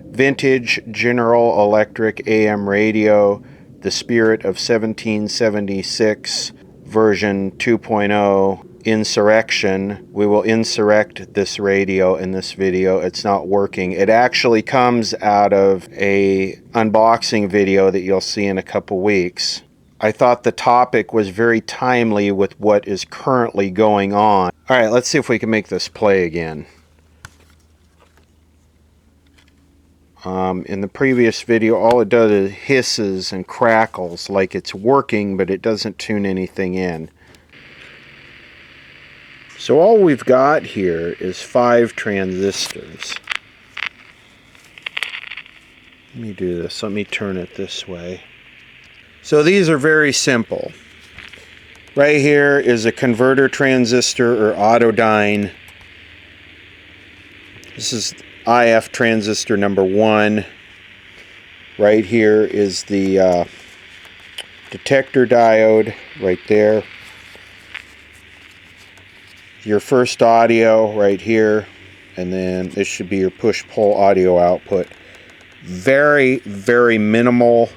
vintage General Electric AM radio, the Spirit of 1776, version 2.0, Insurrection. We will insurrect this radio in this video. It's not working. It actually comes out of a unboxing video that you'll see in a couple weeks. I thought the topic was very timely with what is currently going on. All right, let's see if we can make this play again. In the previous video, all it does is hisses and crackles like it's working, but it doesn't tune anything in. So all we've got here is 5 transistors. Let me do this. Let me turn it this way. So these are very simple. Right here is a converter transistor or autodyne. This is IF transistor number 1. Right here is the detector diode right there. Your first audio right here, and then this should be your push-pull audio output. Very, very minimal,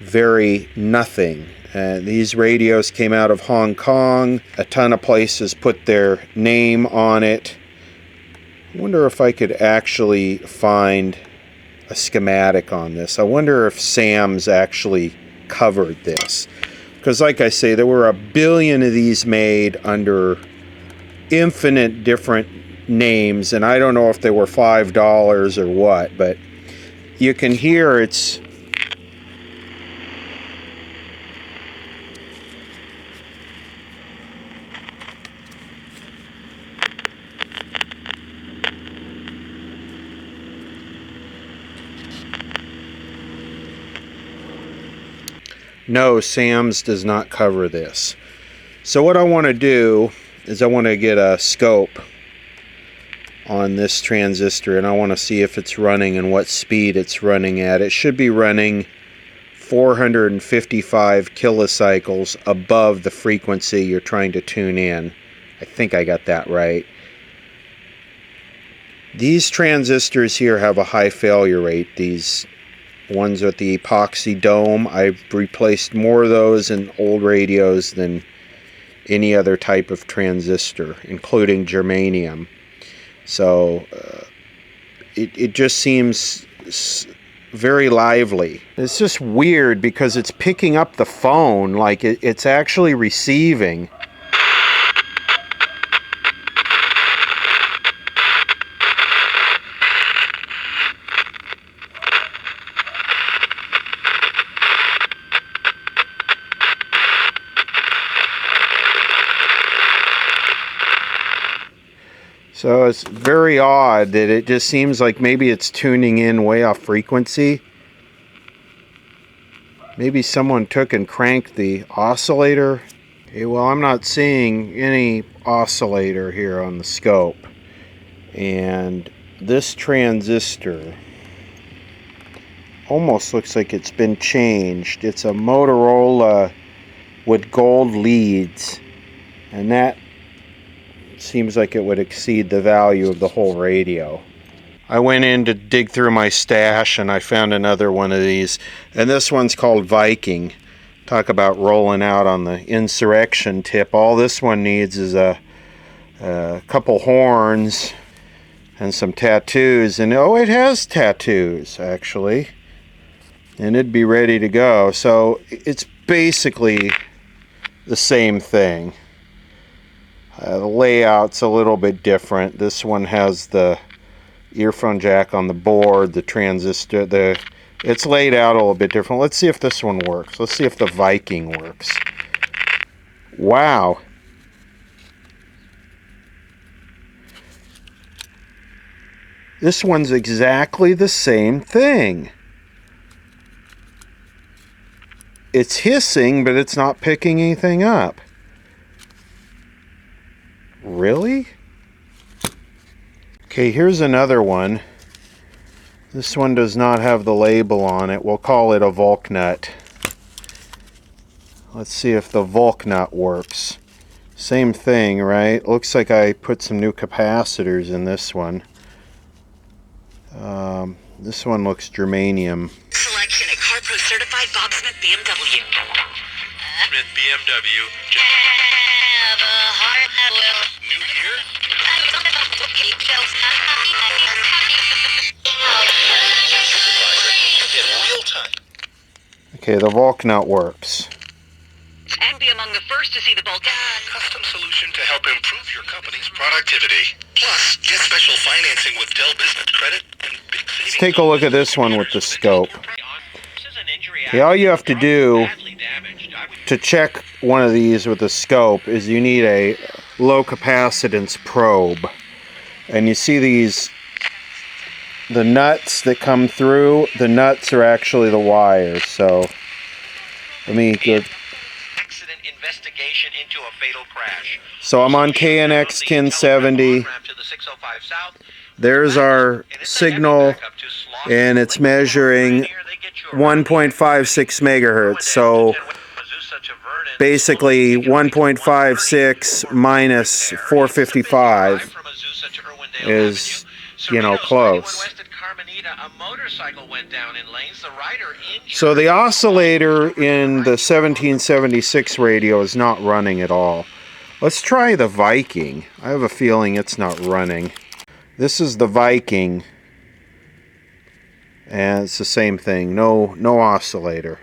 very nothing. These radios came out of Hong Kong. A ton of places put their name on it. I wonder if I could actually find a schematic on this. I wonder if Sam's actually covered this. Because like I say, there were 1 billion of these made under infinite different names, and I don't know if they were $5 or what, but you can hear it's no, Sam's does not cover this. So what I want to do is I want to get a scope on this transistor, and I want to see if it's running and what speed it's running at. It should be running 455 kilocycles above the frequency you're trying to tune in. I think I got that right. These transistors here have a high failure rate. These ones with the epoxy dome, I've replaced more of those in old radios than any other type of transistor, including germanium. So it just seems very lively. It's just weird because it's picking up the phone like it's actually receiving. So it's very odd that it just seems like maybe it's tuning in way off frequency. Maybe someone took and cranked the oscillator. Okay, well, I'm not seeing any oscillator here on the scope. And this transistor almost looks like it's been changed. It's a Motorola with gold leads, and that seems like it would exceed the value of the whole radio. I went in to dig through my stash and I found another one of these, and this one's called Viking. Talk about rolling out on the Insurrection tip. All this one needs is a couple horns and some tattoos, and oh, it has tattoos actually, and it'd be ready to go. So it's basically the same thing. The layout's a little bit different. This one has the earphone jack on the board, the transistor, it's laid out a little bit different. Let's see if this one works. Let's see if the Viking works. Wow. This one's exactly the same thing. It's hissing, but it's not picking anything up. Really? Okay, here's another one. This one does not have the label on it. We'll call it a Volknut. Let's see if the Volknut works. Same thing, right? Looks like I put some new capacitors in this one. This one looks germanium. Selection at CarPro certified Bob Smith BMW. Smith BMW. New year? In real time. Okay, the Volk nut works. And be among the first to see the bulk. Custom solution to help improve your company's productivity. Plus, get special financing with Dell Business Credit and big savings. Let's take a look at this one with the scope. Okay, all you have to do to check one of these with the scope is you need a low capacitance probe. And you see these, the nuts that come through, the nuts are actually the wires. So let me go. Accident investigation into a fatal crash. So I'm on KNX 1070. There's our signal, and it's measuring 1.56 megahertz. So basically 1.56 minus 455 is, close. So the oscillator in the 1776 radio is not running at all. Let's try the Viking. I have a feeling it's not running. This is the Viking, and it's the same thing. No oscillator.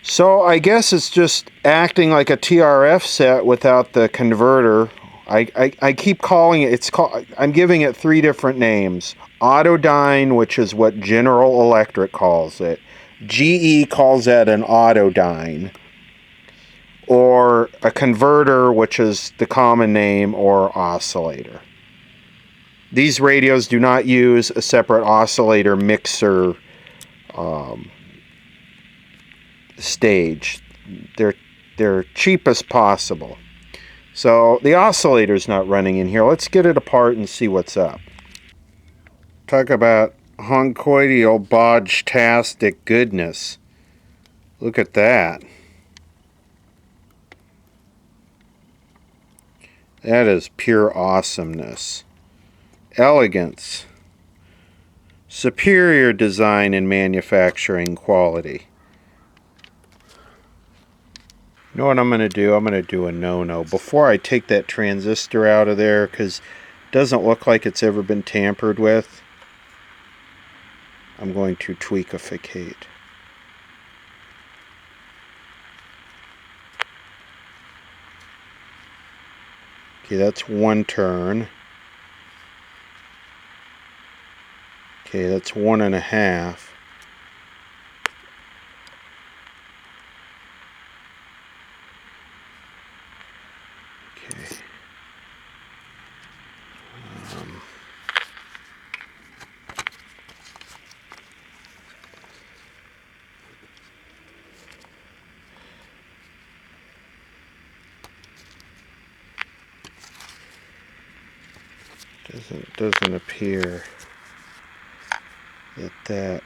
So I guess it's just acting like a TRF set without the converter. I keep calling it, I'm giving it 3 different names. Autodyne, which is what General Electric calls it. GE calls that an autodyne. Or a converter, which is the common name, or oscillator. These radios do not use a separate oscillator mixer stage. They're cheap as possible. So the oscillator's not running in here. Let's get it apart and see what's up. Talk about honkoidial bodge-tastic goodness. Look at that. That is pure awesomeness. Elegance. Superior design and manufacturing quality. You know what I'm going to do? I'm going to do a no-no. Before I take that transistor out of there, because it doesn't look like it's ever been tampered with, I'm going to tweakificate. Okay, that's 1 turn. Okay, that's 1.5. Okay. Doesn't appear that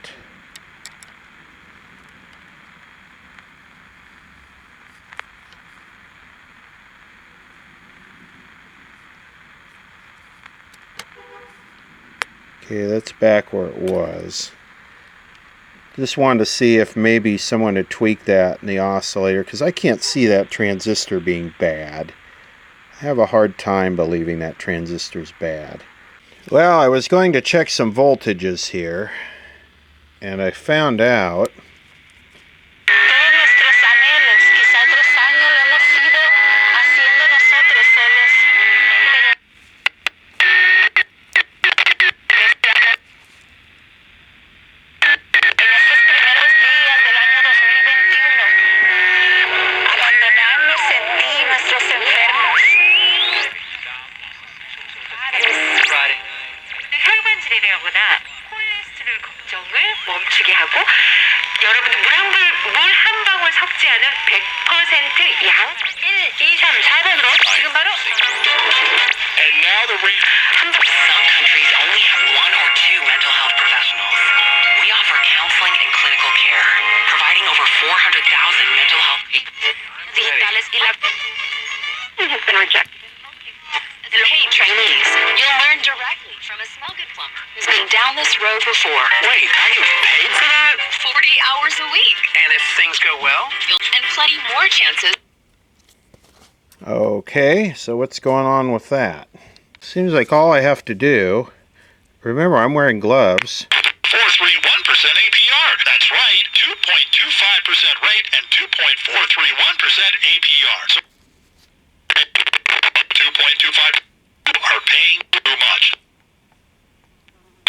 okay, that's back where it was. Just wanted to see if maybe someone had tweaked that in the oscillator, because I can't see that transistor being bad. I have a hard time believing that transistor's bad. Well, I was going to check some voltages here, and I found out 멈추게 하고 여러분들 물 한 방울 섞지 않은 100% 양 1, 2, 3, 4번으로 지금 바로 Some countries only have 1 or 2 mental health professionals. We offer counseling and clinical care, providing over 400,000 mental health digitales y la has been rejected. Paid trainees, you'll learn directly from a small good plumber who's been down this road before. Wait, are you paid for that? 40 hours a week. And if things go well? And plenty more chances. Okay, so what's going on with that? Seems like all I have to do, remember I'm wearing gloves. 431% APR. That's right. 2.25% rate and 2.431% APR. So 2.25 are paying too much.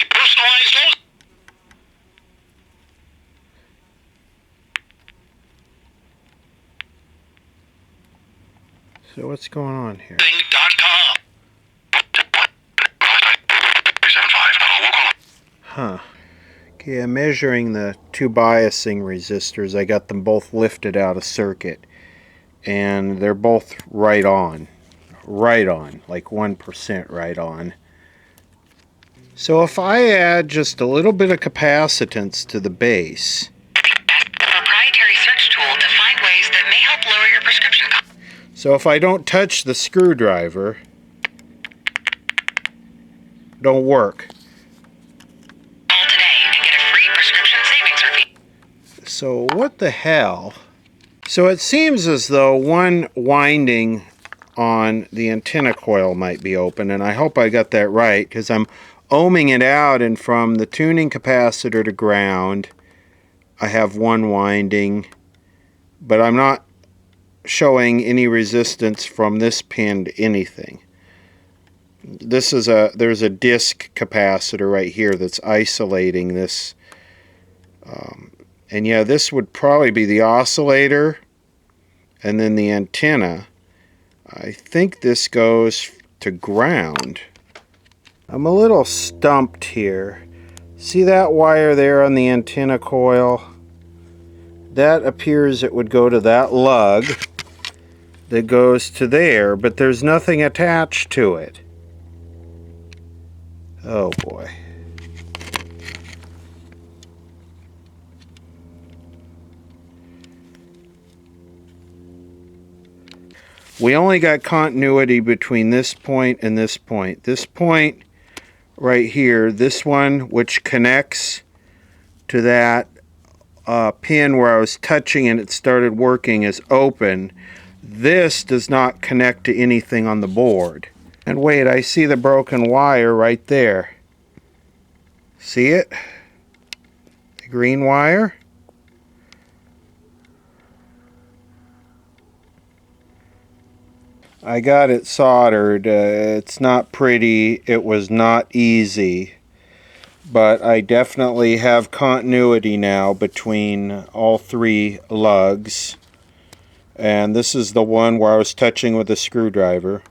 Personalized loans. So what's going on here? .com. Huh. Okay, I'm measuring the two biasing resistors. I got them both lifted out of circuit. And they're both right on. Right on. Like 1% right on. So if I add just a little bit of capacitance to the base. A proprietary search tool to find ways that may help lower your prescription costs. So if I don't touch the screwdriver, don't work. Call today and get a free prescription savings review. So what the hell? So it seems as though one winding on the antenna coil might be open, and I hope I got that right, because I'm ohming it out, and from the tuning capacitor to ground, I have one winding, but I'm not showing any resistance from this pin to anything. There's a disc capacitor right here that's isolating this. And yeah, this would probably be the oscillator and then the antenna. I think this goes to ground. I'm a little stumped here. See that wire there on the antenna coil? That appears it would go to that lug that goes to there, but there's nothing attached to it. Oh boy. We only got continuity between this point and this point. This point right here, this one which connects to that pin where I was touching and it started working, is open. This does not connect to anything on the board. And wait, I see the broken wire right there. See it? The green wire? I got it soldered. It's not pretty. It was not easy. But I definitely have continuity now between all three lugs. And this is the one where I was touching with a screwdriver.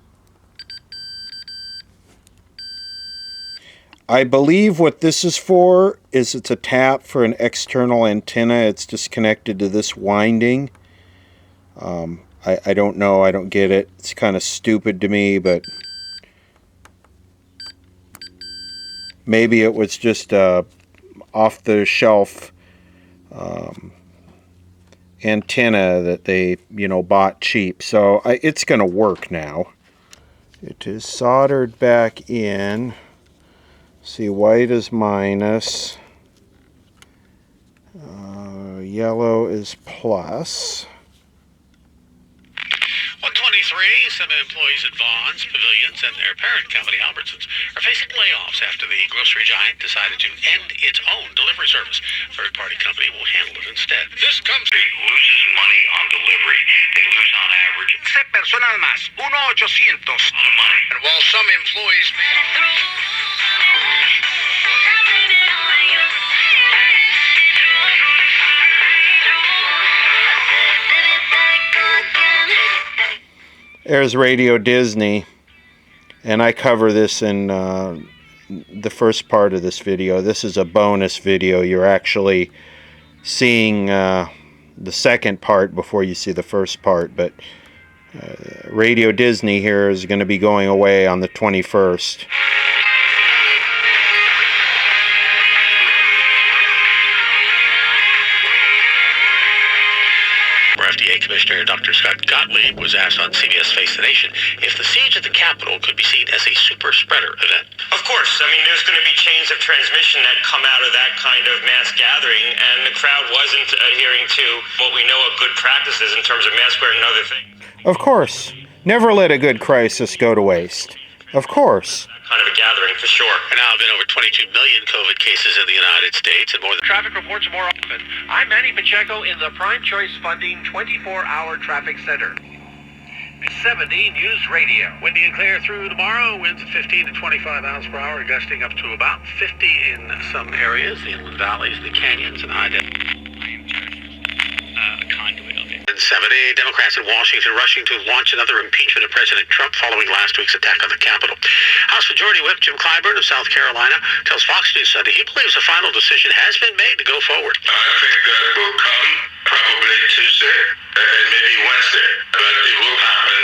I believe what this is for is it's a tap for an external antenna. It's just connected to this winding. I don't know. I don't get it. It's kind of stupid to me, but maybe it was just off-the-shelf antenna that they, bought cheap. So it's going to work now. It is soldered back in. See, white is minus. Yellow is plus. 123, some employees at Vaughn's, Pavilions, and their parent company, Albertsons, are facing layoffs after the grocery giant decided to end its own delivery service. Third-party company will handle it instead. This company loses money on delivery. They lose on average 6 personas más, 1,800. On money. And while some employees There's Radio Disney, and I cover this in the first part of this video. This is a bonus video. You're actually seeing the second part before you see the first part, but Radio Disney here is going to be going away on the 21st. FDA Commissioner Dr. Scott Gottlieb was asked on CBS Face the Nation if the siege of the Capitol could be seen as a super spreader event. Of course. I mean, there's going to be chains of transmission that come out of that kind of mass gathering, and the crowd wasn't adhering to what we know of good practices in terms of mask wearing and other things. Of course. Never let a good crisis go to waste. Of course. Kind of a gathering, for sure. And now there have been over 22 million COVID cases in the United States and more than... Traffic reports more often. I'm Manny Pacheco in the Prime Choice Funding 24-hour traffic center. 70 News Radio. Windy and clear through tomorrow. Winds at 15 to 25 miles per hour, gusting up to about 50 in some areas, the inland valleys, the canyons, and high depth. Conduit of it. 70 Democrats in Washington rushing to launch another impeachment of President Trump following last week's attack on the Capitol. House Majority Whip Jim Clyburn of South Carolina tells Fox News Sunday he believes a final decision has been made to go forward. I think that will come probably Tuesday and maybe Wednesday, but it will happen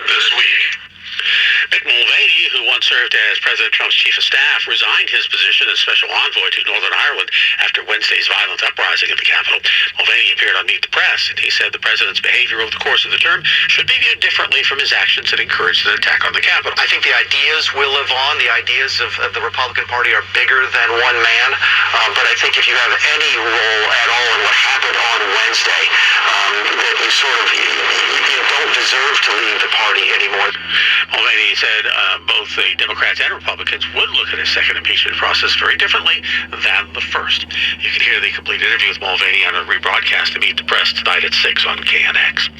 this week. Mick Mulvaney, who once served as President Trump's chief of staff, resigned his position as special envoy to Northern Ireland after Wednesday's violent uprising at the Capitol. Mulvaney appeared on Meet the Press, and he said the president's behavior over the course of the term should be viewed differently from his actions that encouraged an attack on the Capitol. I think the ideas will live on. The ideas of the Republican Party are bigger than one man. But I think if you have any role at all in what happened on Wednesday, that you sort of you don't deserve to leave the party anymore. Mulvaney said both the Democrats and Republicans would look at a second impeachment process very differently than the first. You can hear the complete interview with Mulvaney on a rebroadcast to Meet the Press tonight at 6 on KNX.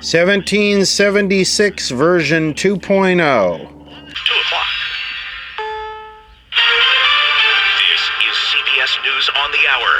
1776 version 2.0. 2 o'clock. This is CBS News on the Hour,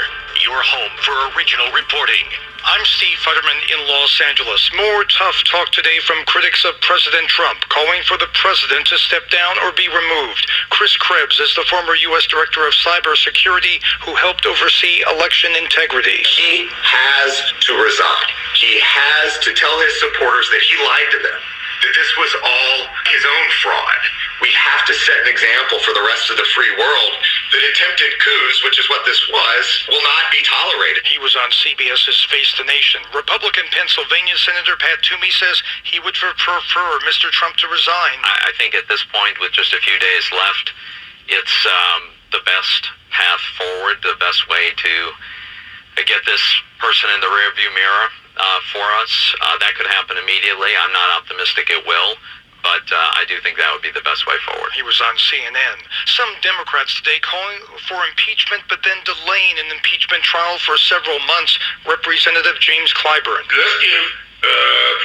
your home for original reporting. I'm Steve Futterman in Los Angeles. More tough talk today from critics of President Trump, calling for the president to step down or be removed. Chris Krebs is the former U.S. Director of Cybersecurity who helped oversee election integrity. He has to resign. He has to tell his supporters that he lied to them, that this was all his own fraud. We have to set an example for the rest of the free world that attempted coups, which is what this was, will not be tolerated. He was on CBS's Face the Nation. Republican Pennsylvania Senator Pat Toomey says he would prefer Mr. Trump to resign. I think at this point, with just a few days left, it's the best path forward, the best way to get this person in the rearview mirror for us. That could happen immediately. I'm not optimistic it will, but I do think that would be the best way forward. He was on CNN. Some Democrats today calling for impeachment, but then delaying an impeachment trial for several months. Representative James Clyburn. Let's give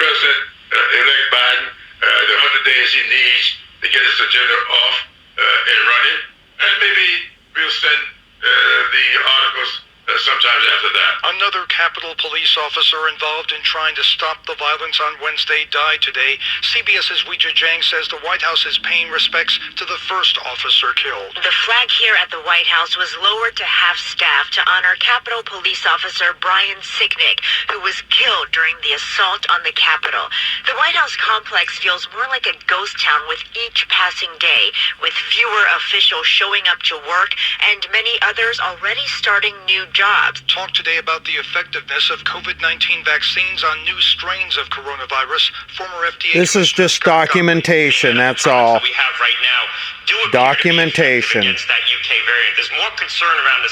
President-elect Biden the 100 days he needs to get his agenda off and running, and maybe we'll send the articles sometimes after that. Another Capitol Police officer involved in trying to stop the violence on Wednesday died today. CBS's Weijia Jiang says the White House is paying respects to the first officer killed. The flag here at the White House was lowered to half-staff to honor Capitol Police Officer Brian Sicknick, who was killed during the assault on the Capitol. The White House complex feels more like a ghost town with each passing day, with fewer officials showing up to work and many others already starting new jobs. Talk today about the effectiveness of COVID-19 vaccines on new strains of coronavirus. Former FDA... This is just documentation, that's all. We have right now do Documentation. against that UK variant. There's more concern around the